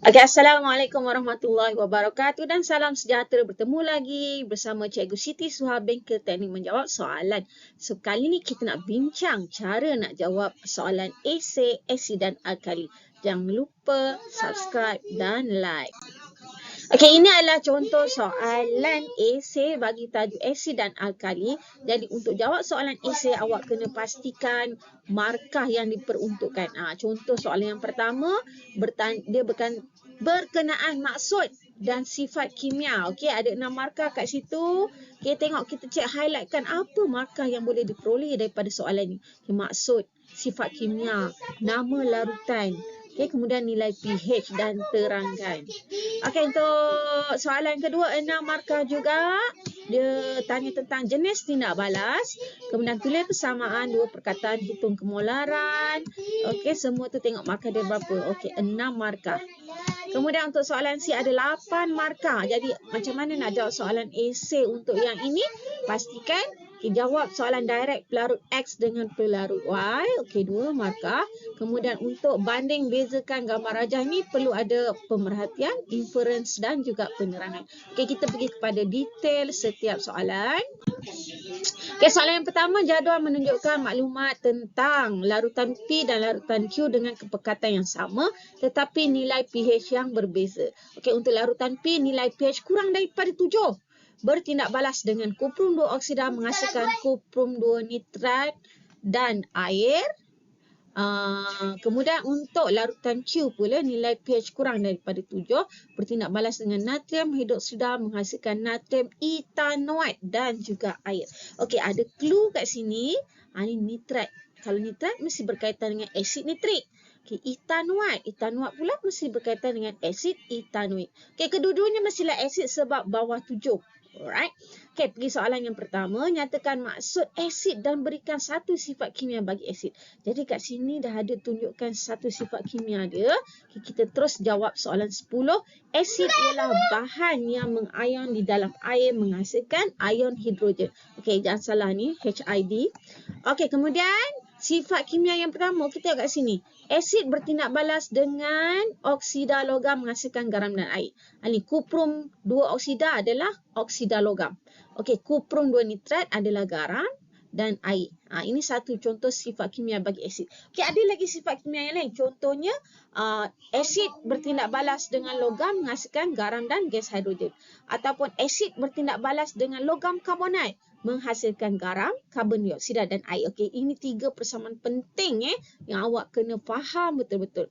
Okay, Assalamualaikum warahmatullahi wabarakatuh dan salam sejahtera. Bertemu lagi bersama Cikgu Siti Suha, Bengkel Teknik menjawab soalan. So, kali ni kita nak bincang cara nak jawab soalan esei, asid dan alkali. Jangan lupa subscribe dan like. Okey, ini adalah contoh soalan esei bagi tajuk asid dan alkali. Jadi untuk jawab soalan esei, awak kena pastikan markah yang diperuntukkan. Contoh soalan yang pertama, dia berkenaan maksud dan sifat kimia. Okey, ada 6 markah kat situ. Okey, tengok kita cek highlightkan apa markah yang boleh diperoleh daripada soalan ni. Okay, maksud, sifat kimia, nama larutan. Okay, kemudian nilai pH dan terangkan. Okey, untuk soalan kedua, 6 markah juga. Dia tanya tentang jenis tindak balas. Kemudian tulis persamaan, 2 perkataan, hitung kemolaran. Okey, semua tu tengok markah dia berapa. Okey, 6 markah. Kemudian untuk soalan C ada 8 markah. Jadi macam mana nak jawab soalan esei untuk yang ini? Pastikan jawab soalan direct pelarut X dengan pelarut Y. Okey, 2 markah. Kemudian untuk banding bezakan gambar rajah ni perlu ada pemerhatian, inference dan juga penerangan. Okey, kita pergi kepada detail setiap soalan. Okey, soalan yang pertama, jadual menunjukkan maklumat tentang larutan P dan larutan Q dengan kepekatan yang sama tetapi nilai pH yang berbeza. Okey, untuk larutan P nilai pH kurang daripada 7. Bertindak balas dengan kuprum 2 oksida menghasilkan kuprum 2 nitrat dan air. Kemudian untuk larutan Q pula nilai pH kurang daripada 7, bertindak balas dengan natrium hidroksida menghasilkan natrium etanoat dan juga air. Okey, ada clue kat sini. Ini nitrat. Kalau nitrat mesti berkaitan dengan asid nitrik. Okey, etanoat pula mesti berkaitan dengan asid etanoik. Okey, kedua-duanya mestilah asid sebab bawah 7. Alright. Okey, pergi soalan yang pertama. Nyatakan maksud asid dan berikan satu sifat kimia bagi asid. Jadi kat sini dah ada tunjukkan satu sifat kimia dia. Okay, kita terus jawab soalan 10. Asid ialah bahan yang mengayon di dalam air menghasilkan ion hidrogen. Okey, jangan salah ni, HID. Okey, kemudian sifat kimia yang pertama, kita tengok kat sini. Asid bertindak balas dengan oksida logam menghasilkan garam dan air. Ini kuprum 2 oksida adalah oksida logam. Okey, kuprum 2 nitrat adalah garam dan air. Ini satu contoh sifat kimia bagi asid. Okey, ada lagi sifat kimia yang lain. Contohnya, asid bertindak balas dengan logam menghasilkan garam dan gas hidrogen. Ataupun asid bertindak balas dengan logam karbonat menghasilkan garam, karbon dioksida dan air. Okey, ini 3 persamaan penting yang awak kena faham betul-betul.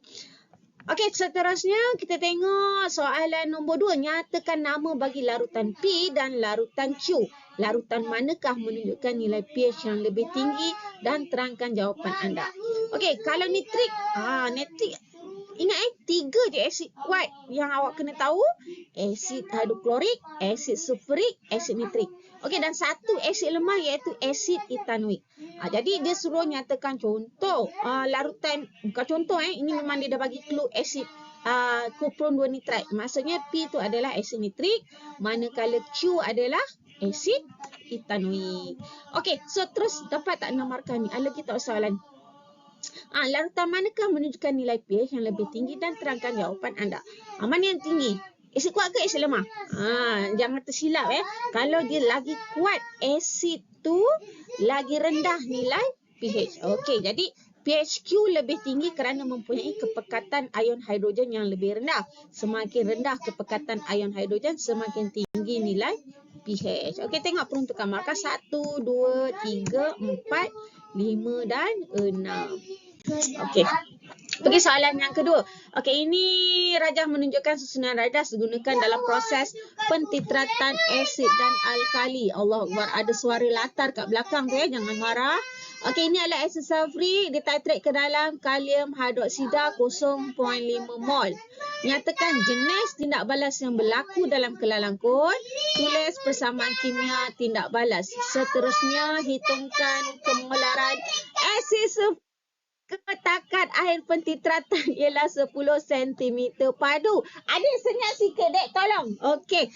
Okey, seterusnya kita tengok soalan nombor 2. Nyatakan nama bagi larutan P dan larutan Q. Larutan manakah menunjukkan nilai pH yang lebih tinggi dan terangkan jawapan anda. Okey, kalau nitrik, nitrik ingat 3 je asid kuat yang awak kena tahu. Asid hidroklorik, asid sulfurik, asid nitrik. Okey, dan satu asid lemah iaitu asid etanoik. Jadi dia suruh nyatakan contoh larutan, bukan contoh ini memang dia dah bagi clue asid kuprum 2 nitrat. Maksudnya P tu adalah asid nitrik, manakala Q adalah asid etanoik. Okey, so terus dapat tak 6 markah ni? Ada kita soalan. Larutan manakah menunjukkan nilai pH yang lebih tinggi dan terangkan jawapan anda. Mana yang tinggi? Asid kuat ke asid lemah? Jangan tersilap Kalau dia lagi kuat, asid tu lagi rendah nilai pH. Okey, jadi pHQ lebih tinggi kerana mempunyai kepekatan ion hidrogen yang lebih rendah. Semakin rendah kepekatan ion hidrogen, semakin tinggi nilai pH. Okey, tengok peruntukan markah 1, 2, 3, 4, 5 dan 6. Okey. Pergi soalan yang kedua. Okey, ini rajah menunjukkan susunan rajah digunakan dalam proses pentitratan asid dan alkali. Allah Akbar, ada suara latar kat belakang tu jangan marah. Okey, ini adalah asid sulfurik dititrat ke dalam kalium hidroksida 0.5 mol. Nyatakan jenis tindak balas yang berlaku dalam kelalangkun. Tulis persamaan kimia tindak balas. Seterusnya, hitungkan kemolaran asid sulfurik. Ketakat air pentitratan ialah 10 cm padu. Ada senyap sikit, dek, tolong. Okey.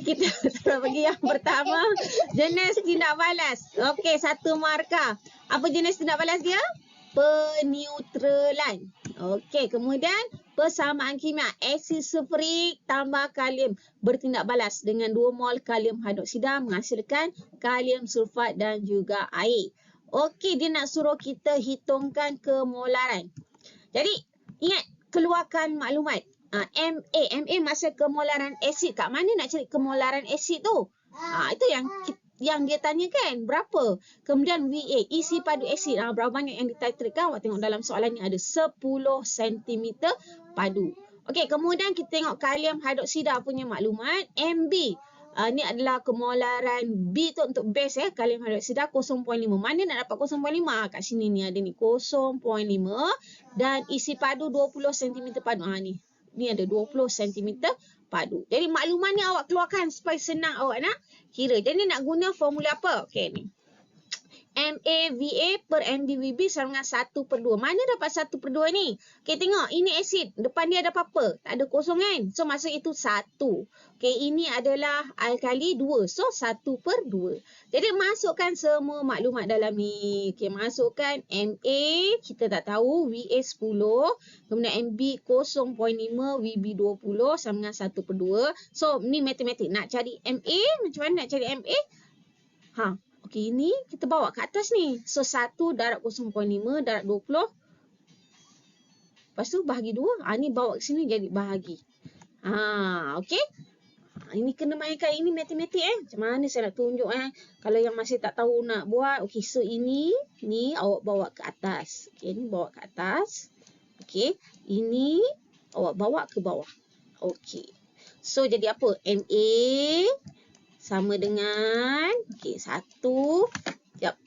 Kita terus pergi yang pertama. Jenis tindak balas. Okey, 1 markah. Apa jenis tindak balas dia? Peneutralan. Okey, kemudian persamaan kimia asid sulfurik tambah kalium bertindak balas dengan 2 mol kalium hidroksida menghasilkan kalium sulfat dan juga air. Okey, dia nak suruh kita hitungkan kemolaran. Jadi, ingat keluarkan maklumat. MA masa kemolaran asid. Kat mana nak cari kemolaran asid tu? Itu yang dia tanyakan. Berapa? Kemudian VA, isi padu asid. Berapa banyak yang dititrate-kan? Awak tengok dalam soalan ni ada 10 cm padu. Okey, kemudian kita tengok kalium hidroksida punya maklumat. MB. Ni adalah kemolaran B tu untuk base kalium hidroksida 0.5. Mana nak dapat 0.5? Kat sini ni ada ni 0.5 dan isi padu 20 cm padu. Ni ada 20 cm padu. Jadi maklumat ni awak keluarkan supaya senang awak nak kira. Jadi nak guna formula apa? Okey ni. MAVA per MBVB sama dengan 1/2. Mana dapat 1/2 ni? Okey, tengok. Ini asid. Depan dia ada apa-apa? Tak ada kosong kan? So, maksud itu 1. Okey, ini adalah alkali 2. So, 1/2. Jadi, masukkan semua maklumat dalam ni. Okey, masukkan MA. Kita tak tahu. VA 10. Kemudian MB 0.5. VB 20 sama dengan 1/2. So, ni matematik. Nak cari MA. Macam mana nak cari MA? Okey, ini kita bawa ke atas ni. So, 1 darab 0.5 darab 20. Lepas tu, bahagi 2. Ni bawa ke sini jadi bahagi. Okey. Ini kena mainkan. Ini matematik Macam mana saya nak tunjuk Kalau yang masih tak tahu nak buat. Okey, so ini. Ni awak bawa ke atas. Okey, ni bawa ke atas. Okey. Ini awak bawa ke bawah. Okey. So, jadi apa? MA sama dengan 1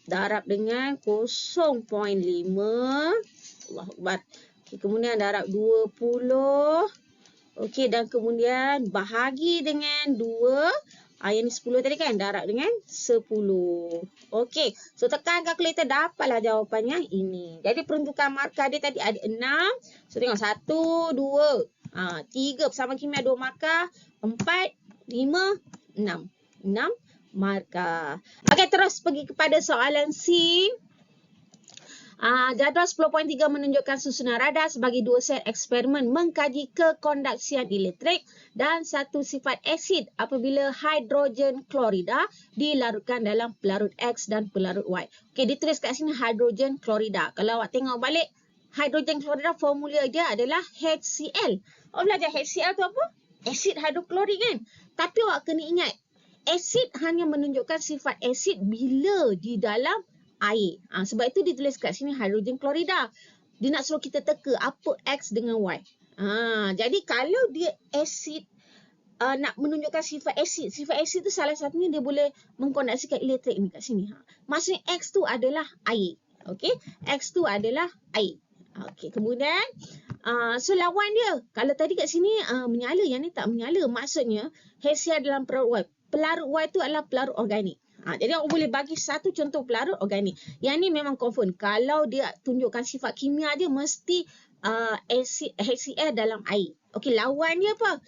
darab dengan 0.5. Allahuakbar. Kemudian darab 20. Okey, dan kemudian bahagi dengan 2. Yang ni 10 tadi kan, darab dengan 10. Okey, so tekan kalkulator, dapatlah jawapannya ini. Jadi peruntukan markah dia tadi ada 6. So tengok 1, 2, 3 bersama kimia 2 markah, 4, 5, 6. 6 markah. Okey, terus pergi kepada soalan C. Jadual 10.3 menunjukkan susunan radar sebagai 2 set eksperimen mengkaji kekondaksian elektrik dan satu sifat asid apabila hidrogen klorida dilarutkan dalam pelarut X dan pelarut Y. Okey, ditulis kat sini hidrogen klorida. Kalau awak tengok balik, hidrogen klorida formula dia adalah HCl. Awak belajar HCl tu apa? Asid hidroklorik kan? Tapi awak kena ingat, asid hanya menunjukkan sifat asid bila di dalam air. Sebab itu ditulis kat sini hidrogen klorida. Dia nak suruh kita teka apa X dengan Y. Jadi kalau dia asid, nak menunjukkan sifat asid tu salah satunya dia boleh mengkondaksikan elektrik ni kat sini. Maksudnya X tu adalah air. Okey, X tu adalah air. Okey, kemudian so lawan dia. Kalau tadi kat sini menyala, yang ni tak menyala. Maksudnya HCl dalam pelarut Y. Pelarut Y tu adalah pelarut organik. Jadi awak boleh bagi satu contoh pelarut organik. Yang ni memang confirm. Kalau dia tunjukkan sifat kimia dia mesti HCl dalam air. Okey, lawan dia apa?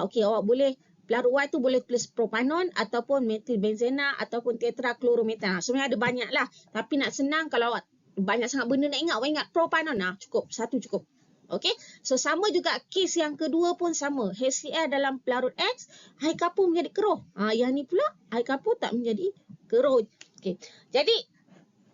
Okey, awak boleh pelarut Y tu boleh tulis propanon ataupun metilbenzena ataupun tetraklorometan. Sebenarnya ada banyak lah. Tapi nak senang kalau awak banyak sangat benda nak ingat, awak ingat propanon. Cukup, satu cukup. Okey, so sama juga kes yang kedua pun sama. HCl dalam pelarut X, air kapur menjadi keruh. Yang ni pula, air kapur tak menjadi keruh. Okey, jadi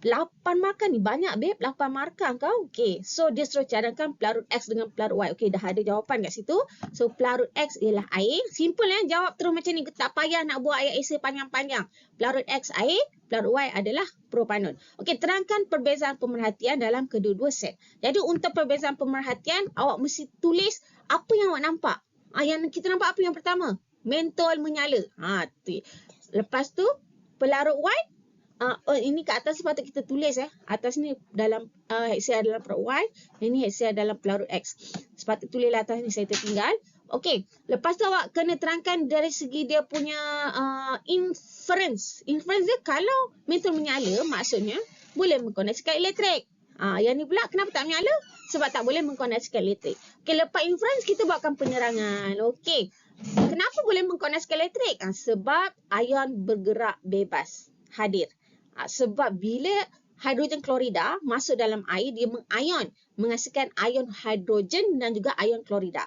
8 markah ni banyak babe, 8 markah kau. Okey, so dia suruh cadangkan pelarut X dengan pelarut Y. Okey, dah ada jawapan kat situ. So pelarut X ialah air. Simple jawab terus macam ni. Tak payah nak buat ayat esei panjang-panjang. Pelarut X air, pelarut Y adalah propanon. Okey, terangkan perbezaan pemerhatian dalam kedua-dua set. Jadi untuk perbezaan pemerhatian, awak mesti tulis apa yang awak nampak. Yang kita nampak apa yang pertama? Mentol menyala. Lepas tu pelarut Y, ini kat atas sepatut kita tulis atas ni dalam HCl dalam pelarut Y, ini HCl dalam pelarut X. Sepatut tulislah atas ni, saya tertinggal. Okey, lepas tu awak kena terangkan dari segi dia punya inference. Inference dia kalau mentol menyala maksudnya boleh mengkoneksikan elektrik. Yang ni pula kenapa tak menyala? Sebab tak boleh mengkoneksikan elektrik. Okey, lepas inference kita buatkan penerangan. Okey, kenapa boleh mengkoneksikan elektrik? Sebab ion bergerak bebas hadir. Sebab bila hidrogen klorida masuk dalam air, dia mengion, menghasilkan ion hidrogen dan juga ion klorida.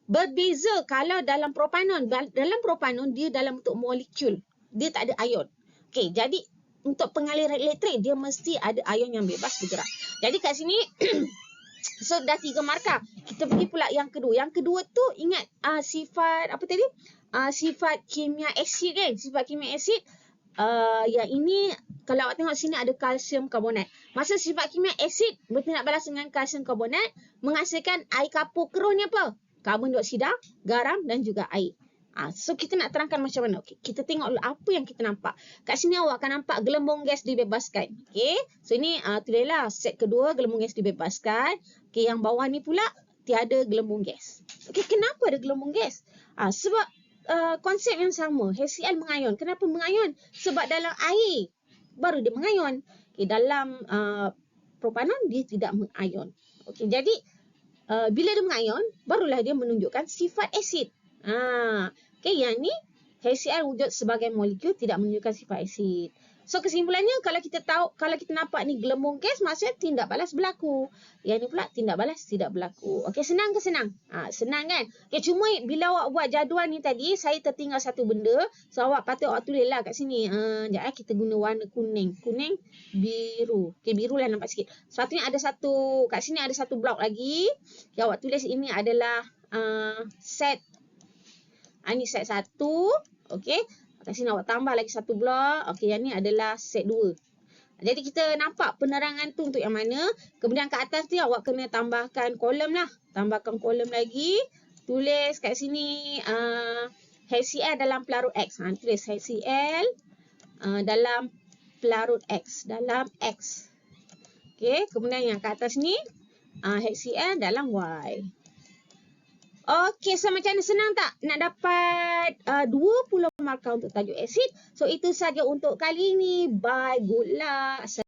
Berbeza kalau dalam propanon. Dalam propanon, dia dalam bentuk molekul. Dia tak ada ion. Okey, jadi untuk pengaliran elektrik, dia mesti ada ion yang bebas bergerak. Jadi kat sini, so dah 3 markah. Kita pergi pula yang kedua. Yang kedua tu ingat sifat apa tadi? Sifat kimia asid kan? Sifat kimia asid. Yang ini kalau awak tengok sini ada kalsium karbonat. Masa sifat kimia asid bertindak balas dengan kalsium karbonat menghasilkan air kapur keruh ni apa? Karbon dioksida, garam dan juga air. So kita nak terangkan macam mana. Okay, kita tengok dulu apa yang kita nampak. Kat sini awak akan nampak gelembung gas dibebaskan. Okay, so ini tulislah set kedua, gelembung gas dibebaskan. Okay, yang bawah ni pula tiada gelembung gas. Okay, kenapa ada gelembung gas? Sebab konsep yang sama, HCl mengayon. Kenapa mengayon? Sebab dalam air baru dia mengayon. Okay, dalam propanon dia tidak mengayon. Okay, jadi bila dia mengayon, barulah dia menunjukkan sifat asid. Okay, yang ni HCl wujud sebagai molekul tidak menunjukkan sifat asid. So kesimpulannya kalau kita tahu, kalau kita nampak ni gelembung gas, maksudnya tindak balas berlaku. Yang ni pula tindak balas tidak berlaku. Okey, senang ke senang? Senang kan? Okey, cuma bila awak buat jadual ni tadi, saya tertinggal satu benda. So awak patut awak tulislah kat sini. Sekejap kita guna warna kuning. Kuning, biru. Okey, biru lah nampak sikit. Sepatutnya ada satu, kat sini ada satu blok lagi. Okay, awak tulis ini adalah set. Ini set 1. Okey. Kat sini awak tambah lagi satu blok. Okey, yang ni adalah set 2. Jadi kita nampak penerangan tu untuk yang mana. Kemudian kat atas ni awak kena tambahkan kolom lah. Tambahkan kolom lagi. Tulis kat sini HCl dalam pelarut X. Tulis HCl dalam pelarut X. Dalam X. Okey, kemudian yang kat atas ni HCl dalam Y. Okey, so macam mana, senang tak nak dapat 20 markah untuk tajuk asid? So itu saja untuk kali ini. Bye, good luck.